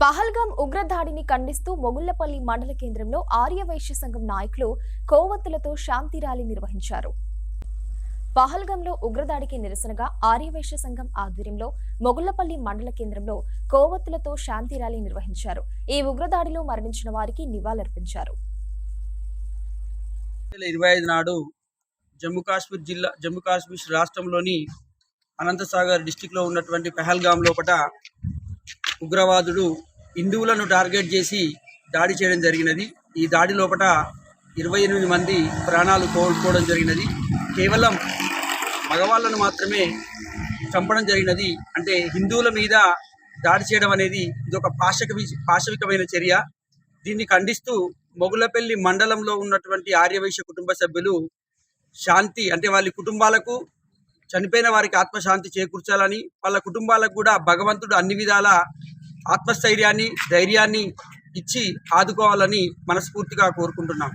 పహల్గాం ఉగ్రదాడిని ఖండిస్తూ మొగుళ్లపల్లి మండల కేంద్రంలో ఆర్యవైశ్య సంఘం నాయకులు కోవత్తులతో శాంతి ర్యాలీ నిర్వహించారు. పహల్గాంలో ఉగ్రదాడికి నిరసనగా ఆర్యవైశ్య సంఘం ఆధ్వర్యంలో మొగుళ్లపల్లి మండల కేంద్రంలో కోవత్తులతో శాంతి ర్యాలీ నిర్వహించారు. ఈ ఉగ్రదాడిలో మరణించిన వారికి నివాళులర్పించారు. 2025 నాడు జమ్మూ కాశ్మీర్ రాష్ట్రంలోని అనంతసాగర్ డిస్టిక్ లో ఉన్నటువంటి పహల్గాం లోపల ఉగ్రవాదుడు హిందువులను టార్గెట్ చేసి దాడి చేయడం జరిగినది. ఈ దాడి లోపల 28 మంది ప్రాణాలు కోల్పోవడం జరిగినది. కేవలం మగవాళ్ళను మాత్రమే చంపడం జరిగినది. అంటే హిందువుల మీద దాడి చేయడం అనేది ఇది ఒక పాశవికమైన చర్య. దీన్ని ఖండిస్తూ మొగుళ్లపల్లి మండలంలో ఉన్నటువంటి ఆర్యవైశ్య కుటుంబ సభ్యులు శాంతి అంటే వాళ్ళ కుటుంబాలకు చనిపోయిన వారికి ఆత్మశాంతి చేకూర్చాలని, వాళ్ళ కుటుంబాలకు కూడా భగవంతుడు అన్ని విధాల ఆత్మస్థైర్యాన్ని ధైర్యాన్ని ఇచ్చి ఆదుకోవాలని మనస్ఫూర్తిగా కోరుకుంటున్నాం.